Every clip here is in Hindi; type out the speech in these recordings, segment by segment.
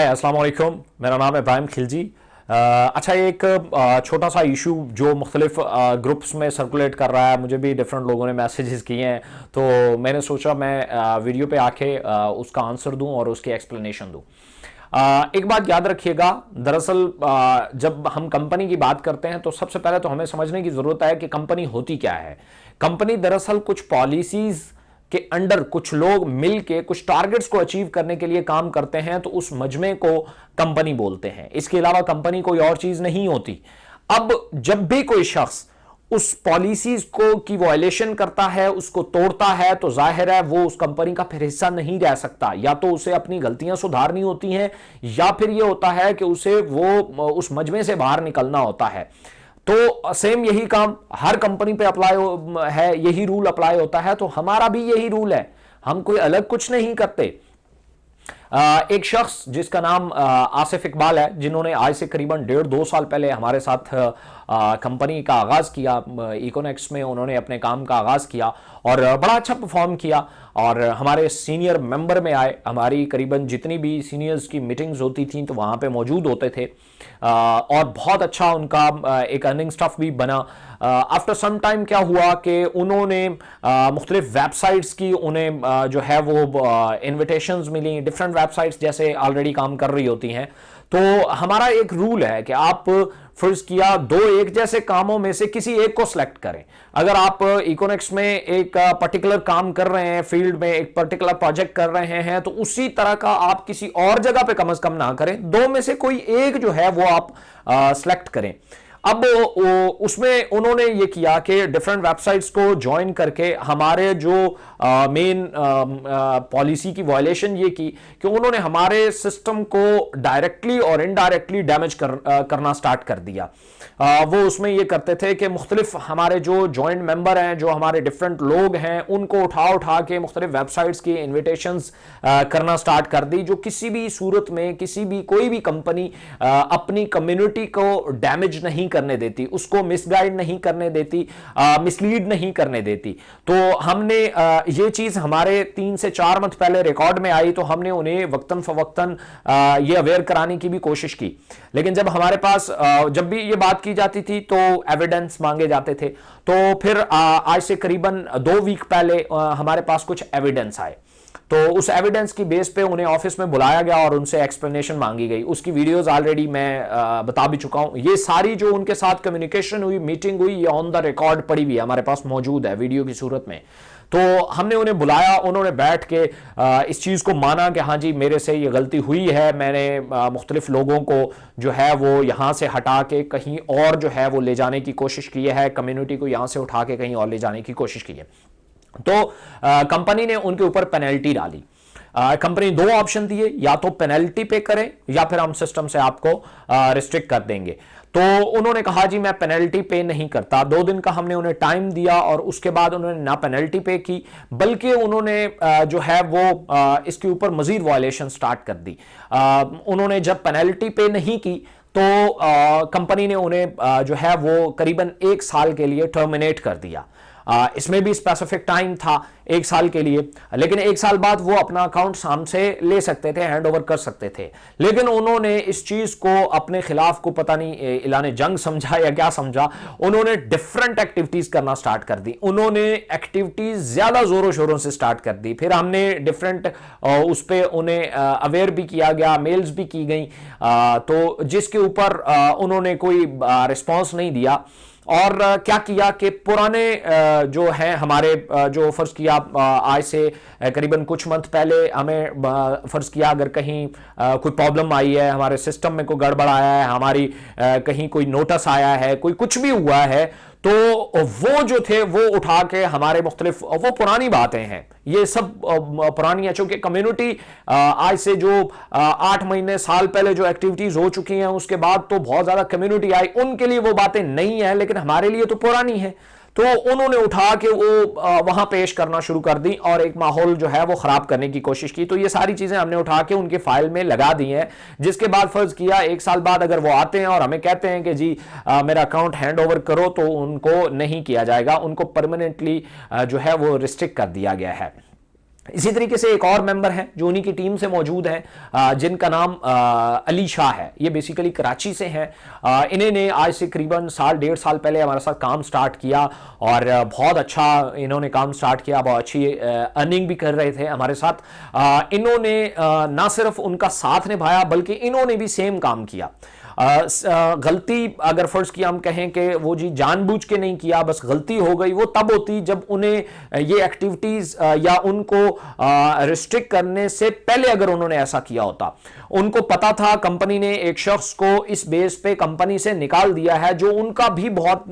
हाय अस्सलाम वालेकुम। मेरा नाम है इब्राहिम खिलजी। अच्छा, एक छोटा सा इशू जो मुख्तलिफ ग्रुप्स में सर्कुलेट कर रहा है, मुझे भी डिफरेंट लोगों ने मैसेजेस किए हैं, तो मैंने सोचा मैं वीडियो पे आके उसका आंसर दूं और उसकी एक्सप्लेनेशन दूं। एक बात याद रखिएगा, दरअसल जब हम कंपनी की बात करते हैं तो सबसे पहले तो हमें समझने की ज़रूरत है कि कंपनी होती क्या है। कंपनी दरअसल कुछ पॉलिसीज़ के अंडर कुछ लोग मिलके कुछ टारगेट्स को अचीव करने के लिए काम करते हैं, तो उस मजमे को कंपनी बोलते हैं। इसके अलावा कंपनी कोई और चीज नहीं होती। अब जब भी कोई शख्स उस पॉलिसीज को की वायलेशन करता है, उसको तोड़ता है, तो जाहिर है वो उस कंपनी का फिर हिस्सा नहीं रह सकता। या तो उसे अपनी गलतियां सुधारनी होती हैं, या फिर ये होता है कि उसे वो उस मजमे से बाहर निकलना होता है। तो सेम यही काम हर कंपनी पे अप्लाई है, यही रूल अप्लाई होता है, तो हमारा भी यही रूल है। हम कोई अलग कुछ नहीं करते। एक शख्स जिसका नाम आसिफ इकबाल है, जिन्होंने आज से करीबन 1.5-2 साल पहले हमारे साथ कंपनी का आगाज़ किया, इकोनेक्स में उन्होंने अपने काम का आगाज़ किया और बड़ा अच्छा परफॉर्म किया और हमारे सीनियर मेंबर में आए। हमारी करीबन जितनी भी सीनियर्स की मीटिंग्स होती थी तो वहाँ पे मौजूद होते थे और बहुत अच्छा उनका एक अर्निंग स्टफ भी बना। आफ्टर सम टाइम क्या हुआ कि उन्होंने मुख्तलिफ वेबसाइट्स की उन्हें जो है वो इन्विटेशंस मिली, डिफरेंट वेबसाइट्स जैसे ऑलरेडी काम कर रही होती हैं। तो हमारा एक रूल है कि आप फर्ज किया दो एक जैसे कामों में से किसी एक को सिलेक्ट करें। अगर आप इकोनेक्स में एक पर्टिकुलर काम कर रहे हैं, फील्ड में एक पर्टिकुलर प्रोजेक्ट कर रहे हैं, तो उसी तरह का आप किसी और जगह पे कम से कम ना करें, दो में से कोई एक जो है वो आप सिलेक्ट करें। अब उसमें उन्होंने ये किया कि डिफरेंट वेबसाइट्स को ज्वाइन करके हमारे जो मेन पॉलिसी की वायलेशन ये की कि उन्होंने हमारे सिस्टम को डायरेक्टली और इनडायरेक्टली डैमेज करना स्टार्ट कर दिया। वो उसमें ये करते थे कि मुख्तलिफ हमारे जो जॉइंट मेंबर हैं, जो हमारे डिफरेंट लोग हैं, उनको उठा उठा के मुख्तलिफ वेबसाइट्स की इन्विटेशंस करना स्टार्ट कर दी, जो किसी भी सूरत में किसी भी कोई भी कंपनी अपनी कम्युनिटी को डैमेज नहीं करने देती, उसको मिसगाइड नहीं करने देती, मिसलीड नहीं करने देती। तो हमने ये चीज हमारे 3 से 4 मंथ पहले रिकॉर्ड में आई, तो हमने उन्हें वक्तन फवक्तन ये अवेयर कराने की भी कोशिश की। लेकिन जब हमारे पास जब भी ये बात की जाती थी तो एविडेंस मांगे जाते थे। तो फिर आज से करीबन 2 वीक पहले हमारे पास कुछ एविडेंस आए, तो उस एविडेंस की बेस पे उन्हें ऑफिस में बुलाया गया और उनसे एक्सप्लेनेशन मांगी गई। उसकी वीडियोस ऑलरेडी मैं बता भी चुका हूं। ये सारी जो उनके साथ कम्युनिकेशन हुई, मीटिंग हुई, ये ऑन द रिकॉर्ड पड़ी हुई है, हमारे पास मौजूद है वीडियो की सूरत में। तो हमने उन्हें बुलाया, उन्होंने बैठ के इस चीज़ को माना कि हाँ जी मेरे से ये गलती हुई है, मैंने मुख्तलिफ लोगों को जो है वो यहाँ से हटा के कहीं और जो है वो ले जाने की कोशिश की है, कम्युनिटी को यहाँ से उठा के कहीं और ले जाने की कोशिश की है। तो कंपनी ने उनके ऊपर पेनल्टी डाली। कंपनी 2 ऑप्शन दिए, या तो पेनल्टी पे करें या फिर हम सिस्टम से आपको रिस्ट्रिक्ट कर देंगे। तो उन्होंने कहा जी मैं पेनल्टी पे नहीं करता। 2 दिन का हमने उन्हें टाइम दिया और उसके बाद उन्होंने ना पेनल्टी पे की, बल्कि उन्होंने जो है वो इसके ऊपर मजीद वायलेशन स्टार्ट कर दी। उन्होंने जब पेनल्टी पे नहीं की तो कंपनी ने उन्हें जो है वो करीबन 1 साल के लिए टर्मिनेट कर दिया। इसमें भी स्पेसिफिक टाइम था 1 साल के लिए, लेकिन 1 साल बाद वो अपना अकाउंट हमसे ले सकते थे, हैंड ओवर कर सकते थे। लेकिन उन्होंने इस चीज को अपने खिलाफ को पता नहीं ऐलान जंग समझा या क्या समझा, उन्होंने डिफरेंट एक्टिविटीज करना स्टार्ट कर दी। उन्होंने एक्टिविटीज ज्यादा जोरों शोरों से स्टार्ट कर दी। फिर हमने डिफरेंट उस पर उन्हें अवेयर भी किया गया, मेल्स भी की गई, तो जिसके ऊपर उन्होंने कोई रिस्पॉन्स नहीं दिया। और क्या किया कि पुराने जो हैं हमारे जो फर्ज किया आज से करीबन कुछ मंथ पहले हमें फर्ज किया अगर कहीं कोई प्रॉब्लम आई है, हमारे सिस्टम में कोई गड़बड़ आया है, हमारी कहीं कोई नोटिस आया है, कोई कुछ भी हुआ है, तो वो जो थे वो उठा के हमारे मुख्तलिफ, वो पुरानी बातें हैं, ये सब पुरानी है, चूंकि कम्युनिटी आज से जो 8 महीने साल पहले जो एक्टिविटीज हो चुकी हैं उसके बाद तो बहुत ज्यादा कम्युनिटी आई, उनके लिए वो बातें नहीं है, लेकिन हमारे लिए तो पुरानी है। तो उन्होंने उठा के वो वहां पेश करना शुरू कर दी और एक माहौल जो है वो खराब करने की कोशिश की। तो ये सारी चीजें हमने उठा के उनके फाइल में लगा दी हैं, जिसके बाद फर्ज किया 1 साल बाद अगर वो आते हैं और हमें कहते हैं कि जी मेरा अकाउंट हैंड ओवर करो, तो उनको नहीं किया जाएगा, उनको परमानेंटली जो है वो रिस्ट्रिक्ट कर दिया गया है। इसी तरीके से एक और मेंबर है जो उन्हीं की टीम से मौजूद है, जिनका नाम अली शाह है। ये बेसिकली कराची से हैं। इन्होंने आज से करीबन साल 1.5 साल पहले हमारे साथ काम स्टार्ट किया और बहुत अच्छा इन्होंने काम स्टार्ट किया, बहुत अच्छी अर्निंग भी कर रहे थे हमारे साथ। इन्होंने ना सिर्फ उनका साथ निभाया बल्कि इन्होंने भी सेम काम किया। गलती अगर फर्ज की हम कहें कि वो जी जानबूझ के नहीं किया, बस गलती हो गई, वो तब होती जब उन्हें ये एक्टिविटीज या उनको रिस्ट्रिक्ट करने से पहले अगर उन्होंने ऐसा किया होता। उनको पता था कंपनी ने एक शख्स को इस बेस पे कंपनी से निकाल दिया है जो उनका भी बहुत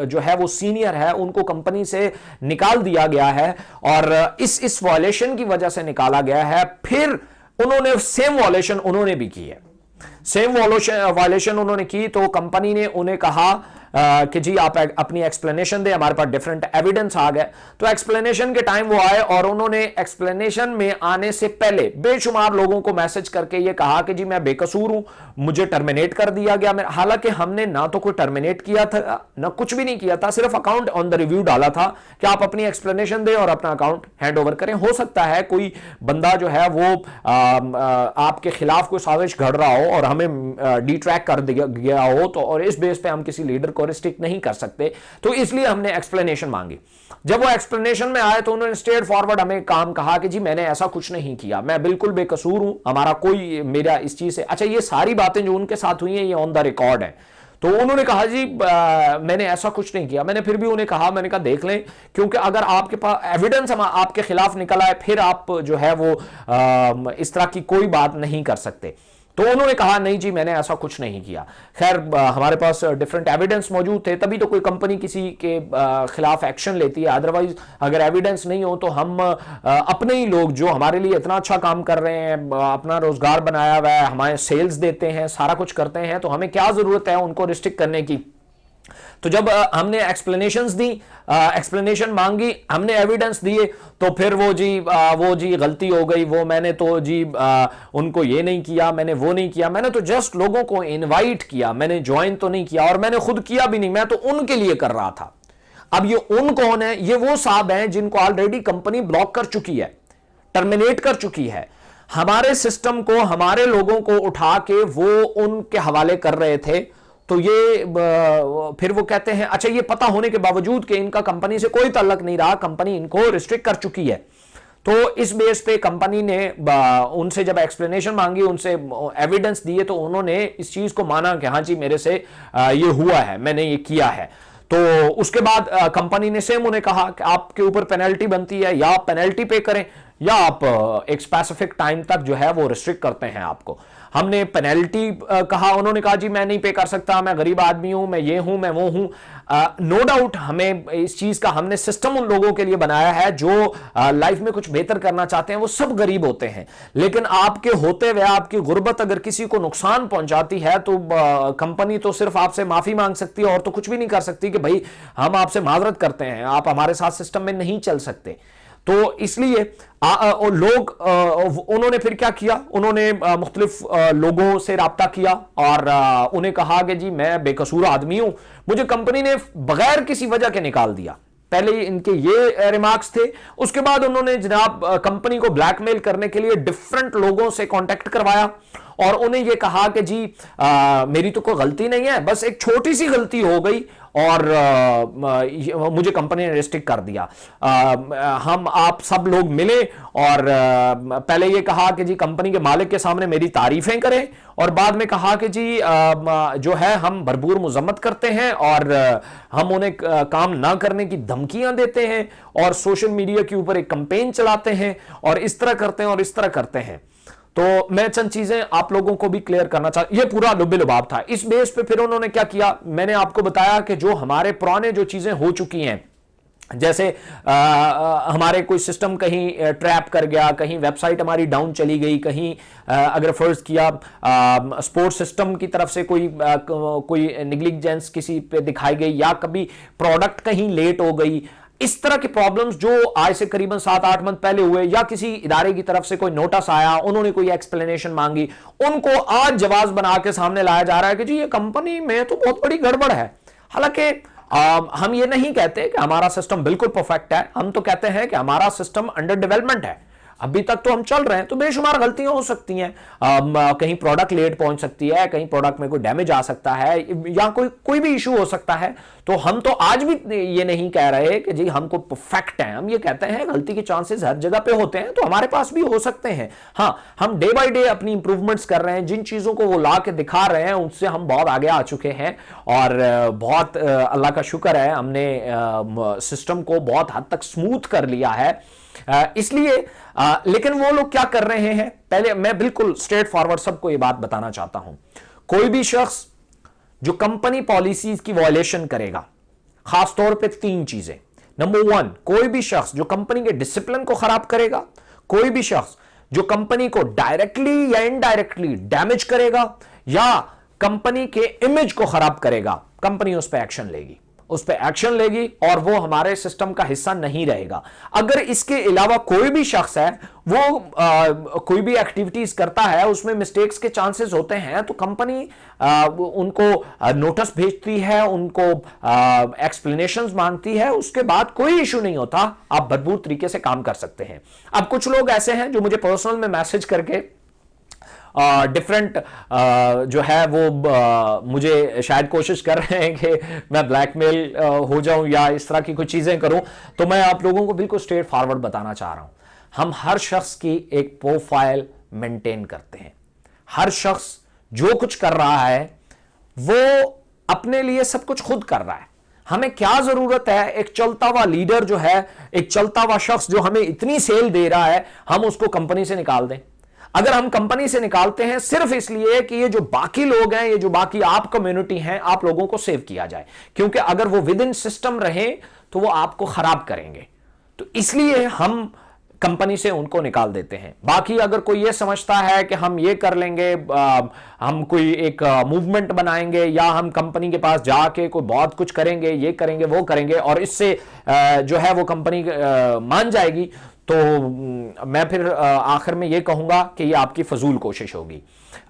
जो है वो सीनियर है, उनको कंपनी से निकाल दिया गया है और इस वायलेशन की वजह से निकाला गया है। फिर उन्होंने सेम वायलेशन उन्होंने भी की है, सेम वायलेशन उन्होंने की, तो कंपनी ने उन्हें कहा कि जी आप अपनी एक्सप्लेनेशन दे, हमारे पास डिफरेंट एविडेंस आ गए। तो एक्सप्लेनेशन के टाइम वो आए और उन्होंने एक्सप्लेनेशन में आने से पहले बेशुमार लोगों को मैसेज करके ये कहा कि जी मैं बेकसूर हूं, मुझे टर्मिनेट कर दिया गया। हालांकि हमने ना तो कोई टर्मिनेट किया था ना कुछ भी नहीं किया था, सिर्फ अकाउंट ऑन द रिव्यू डाला था कि आप अपनी एक्सप्लेनेशन दें और अपना अकाउंट हैंड ओवर करें। हो सकता है कोई बंदा जो है वो आपके खिलाफ कोई साजिश घड़ रहा हो और हमें डिट्रैक कर दिया गया हो, तो और इस बेस पे हम किसी लीडर को रिस्ट्रिक्ट नहीं कर सकते, तो इसलिए हमने एक्सप्लेनेशन मांगी। जब वो एक्सप्लेनेशन में आए तो उन्होंने स्ट्रेट फॉरवर्ड हमें काम कहा कि जी मैंने ऐसा कुछ नहीं किया, मैं बिल्कुल बेकसूर हूं, हमारा कोई मेरा इस चीज से। अच्छा, ये सारी बातें जो उनके साथ हुई हैं ये ऑन द रिकॉर्ड है। तो उन्होंने कहा जी मैंने ऐसा कुछ नहीं किया। मैंने फिर भी उन्हें कहा, मैंने कहा देख लें, क्योंकि अगर आपके पास एविडेंस आपके खिलाफ निकल आए फिर आप जो है वो इस तरह की कोई बात नहीं कर सकते। तो उन्होंने कहा नहीं जी मैंने ऐसा कुछ नहीं किया। खैर हमारे पास डिफरेंट एविडेंस मौजूद थे, तभी तो कोई कंपनी किसी के खिलाफ एक्शन लेती है। अदरवाइज अगर एविडेंस नहीं हो तो हम अपने ही लोग जो हमारे लिए इतना अच्छा काम कर रहे हैं, अपना रोजगार बनाया हुआ है, हमारे सेल्स देते हैं, सारा कुछ करते हैं, तो हमें क्या जरूरत है उनको रिस्ट्रिक्ट करने की। तो जब हमने एक्सप्लेनेशंस दी, एक्सप्लेनेशन मांगी, हमने एविडेंस दिए, तो फिर वो जी गलती हो गई, वो मैंने तो जी उनको ये नहीं किया, मैंने वो नहीं किया, मैंने तो जस्ट लोगों को इनवाइट किया, मैंने ज्वाइन तो नहीं किया और मैंने खुद किया भी नहीं, मैं तो उनके लिए कर रहा था। अब ये उन कौन है? ये वो साहब हैं जिनको ऑलरेडी कंपनी ब्लॉक कर चुकी है, टर्मिनेट कर चुकी है। हमारे सिस्टम को, हमारे लोगों को उठा के वो उनके हवाले कर रहे थे। तो ये फिर वो कहते हैं, अच्छा ये पता होने के बावजूद कि इनका कंपनी से कोई ताल्लुक नहीं रहा, कंपनी इनको रिस्ट्रिक्ट कर चुकी है। तो इस बेस पे कंपनी ने उनसे जब एक्सप्लेनेशन मांगी, उनसे एविडेंस दिए, तो उन्होंने इस चीज को माना कि हाँ जी मेरे से ये हुआ है, मैंने ये किया है। तो उसके बाद कंपनी ने सेम उन्हें कहा कि आपके ऊपर पेनल्टी बनती है, या आप पेनल्टी पे करें या आप एक स्पेसिफिक टाइम तक जो है वो रिस्ट्रिक्ट करते हैं आपको। हमने पेनल्टी कहा, उन्होंने कहा जी मैं नहीं पे कर सकता, मैं गरीब आदमी हूं, मैं ये हूं, मैं वो हूं। नो डाउट हमें इस चीज का, हमने सिस्टम उन लोगों के लिए बनाया है जो लाइफ में कुछ बेहतर करना चाहते हैं, वो सब गरीब होते हैं। लेकिन आपके होते हुए आपकी गुर्बत अगर किसी को नुकसान पहुंचाती है तो कंपनी तो सिर्फ आपसे माफी मांग सकती है और तो कुछ भी नहीं कर सकती कि भाई हम आपसे माजरत करते हैं, आप हमारे साथ सिस्टम में नहीं चल सकते। तो इसलिए लोग उन्होंने फिर क्या किया, उन्होंने मुख्तलिफ लोगों से राब्ता किया और उन्हें कहा कि जी मैं बेकसूर आदमी हूं, मुझे कंपनी ने बगैर किसी वजह के निकाल दिया। पहले इनके ये रिमार्क्स थे। उसके बाद उन्होंने जनाब कंपनी को ब्लैकमेल करने के लिए डिफरेंट लोगों से कांटेक्ट करवाया और उन्हें यह कहा कि जी मेरी तो कोई गलती नहीं है, बस एक छोटी सी गलती हो गई और मुझे कंपनी ने रिस्ट्रिक्ट कर दिया। हम आप सब लोग मिले और पहले ये कहा कि जी कंपनी के मालिक के सामने मेरी तारीफें करें और बाद में कहा कि जी जो है हम भरपूर मजम्मत करते हैं और हम उन्हें काम ना करने की धमकियां देते हैं और सोशल मीडिया के ऊपर एक कैंपेन चलाते हैं और इस तरह करते हैं और इस तरह करते हैं। तो मैं चंद चीजें आप लोगों को भी क्लियर करना चाहता, ये पूरा लुब्बे लुबाब था। इस बेस पे फिर उन्होंने क्या किया, मैंने आपको बताया कि जो हमारे पुराने जो चीजें हो चुकी हैं, जैसे हमारे कोई सिस्टम कहीं ट्रैप कर गया, कहीं वेबसाइट हमारी डाउन चली गई, कहीं अगर फर्ज किया स्पोर्ट्स सिस्टम की तरफ से कोई निग्लिजेंस किसी पे दिखाई गई या कभी प्रोडक्ट कहीं लेट हो गई, इस तरह के प्रॉब्लम्स जो आज से करीबन 7-8 मंथ पहले हुए, या किसी इदारे की तरफ से कोई नोटिस आया, उन्होंने कोई एक्सप्लेनेशन मांगी, उनको आज जवाब बना के सामने लाया जा रहा है कि जी ये कंपनी में तो बहुत बड़ी गड़बड़ है। हालांकि हम ये नहीं कहते कि हमारा सिस्टम बिल्कुल परफेक्ट है, हम तो कहते हैं कि हमारा सिस्टम अंडर डेवलपमेंट है, अभी तक तो हम चल रहे हैं, तो बेशुमार गलतियां हो सकती हैं। कहीं प्रोडक्ट लेट पहुंच सकती है, कहीं प्रोडक्ट में कोई डैमेज आ सकता है, या कोई भी इशू हो सकता है। तो हम तो आज भी ये नहीं कह रहे कि जी हमको परफेक्ट है, हम ये कहते हैं गलती के चांसेस हर जगह पे होते हैं, तो हमारे पास भी हो सकते हैं। हाँ, हम डे बाय डे अपनी इंप्रूवमेंट्स कर रहे हैं, जिन चीजों को वो ला के दिखा रहे हैं उससे हम बहुत आगे आ चुके हैं, और बहुत अल्लाह का शुक्र है, हमने सिस्टम को बहुत हद तक स्मूथ कर लिया है। इसलिए लेकिन वो लोग क्या कर रहे हैं, पहले मैं बिल्कुल स्ट्रेट फॉरवर्ड सबको ये बात बताना चाहता हूं। कोई भी शख्स जो कंपनी पॉलिसीज की वायलेशन करेगा, खासतौर पे 3 चीजें। नंबर 1, कोई भी शख्स जो कंपनी के डिसिप्लिन को खराब करेगा, कोई भी शख्स जो कंपनी को डायरेक्टली या इनडायरेक्टली डैमेज करेगा, या कंपनी के इमेज को खराब करेगा, कंपनी उस पर एक्शन लेगी, और वो हमारे सिस्टम का हिस्सा नहीं रहेगा। अगर इसके अलावा कोई भी शख्स है, वो कोई भी एक्टिविटीज करता है, उसमें मिस्टेक्स के चांसेस होते हैं, तो कंपनी उनको नोटिस भेजती है, उनको एक्सप्लेनेशंस मांगती है, उसके बाद कोई इशू नहीं होता, आप भरपूर तरीके से काम कर सकते हैं। अब कुछ लोग ऐसे हैं जो मुझे पर्सनल में मैसेज करके डिफरेंट जो है वो मुझे शायद कोशिश कर रहे हैं कि मैं ब्लैकमेल हो जाऊं या इस तरह की कुछ चीजें करूं। तो मैं आप लोगों को बिल्कुल स्ट्रेट फॉरवर्ड बताना चाह रहा हूं, हम हर शख्स की एक प्रोफाइल मेंटेन करते हैं। हर शख्स जो कुछ कर रहा है वो अपने लिए सब कुछ खुद कर रहा है। हमें क्या जरूरत है, एक चलता हुआ लीडर जो है, एक चलता हुआ शख्स जो हमें इतनी सेल दे रहा है, हम उसको कंपनी से निकाल दें। अगर हम कंपनी से निकालते हैं सिर्फ इसलिए कि ये जो बाकी लोग हैं, ये जो बाकी आप कम्युनिटी हैं, आप लोगों को सेव किया जाए, क्योंकि अगर वो विद इन सिस्टम रहे तो वो आपको खराब करेंगे, तो इसलिए हम कंपनी से उनको निकाल देते हैं। बाकी अगर कोई ये समझता है कि हम ये कर लेंगे, हम कोई एक मूवमेंट बनाएंगे, या हम कंपनी के पास जाके कोई बहुत कुछ करेंगे, ये करेंगे वो करेंगे, और इससे जो है वो कंपनी मान जाएगी, तो मैं फिर आखिर में ये कहूंगा कि ये आपकी फजूल कोशिश होगी।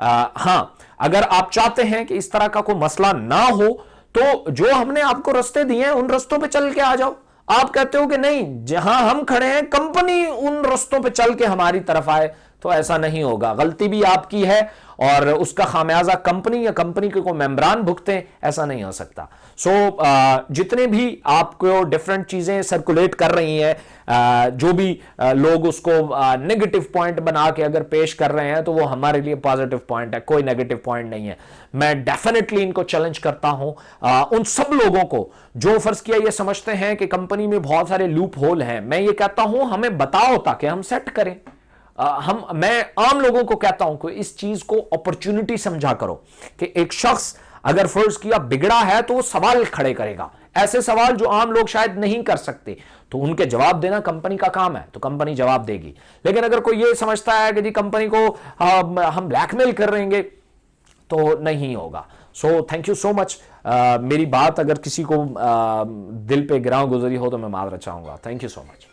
हां, अगर आप चाहते हैं कि इस तरह का कोई मसला ना हो, तो जो हमने आपको रास्ते दिए हैं उन रास्तों पे चल के आ जाओ। आप कहते हो कि नहीं, जहां हम खड़े हैं कंपनी उन रास्तों पे चल के हमारी तरफ आए, तो ऐसा नहीं होगा। गलती भी आपकी है और उसका खामियाजा कंपनी या कंपनी के कोई मेंबरान भुगते, ऐसा नहीं हो सकता। जितने भी आपको डिफरेंट चीजें सर्कुलेट कर रही हैं, जो भी लोग उसको नेगेटिव पॉइंट बना के अगर पेश कर रहे हैं, तो वो हमारे लिए पॉजिटिव पॉइंट है, कोई नेगेटिव पॉइंट नहीं है। मैं डेफिनेटली इनको चैलेंज करता हूं, उन सब लोगों को जो फर्ज किया ये समझते हैं कि कंपनी में बहुत सारे लूप होल हैं। मैं ये कहता हूं हमें बताओ ताकि हम सेट करें। मैं आम लोगों को कहता हूं कि इस चीज को अपॉर्चुनिटी समझा करो कि एक शख्स अगर फर्ज किया बिगड़ा है तो वो सवाल खड़े करेगा, ऐसे सवाल जो आम लोग शायद नहीं कर सकते, तो उनके जवाब देना कंपनी का काम है, तो कंपनी जवाब देगी। लेकिन अगर कोई ये समझता है कि जी कंपनी को हम ब्लैकमेल कर रहेंगे, तो नहीं होगा। So thank you so much. मेरी बात अगर किसी को दिल पे गिराव गुजरी हो तो मैं माजरत चाहूंगा। Thank you so much.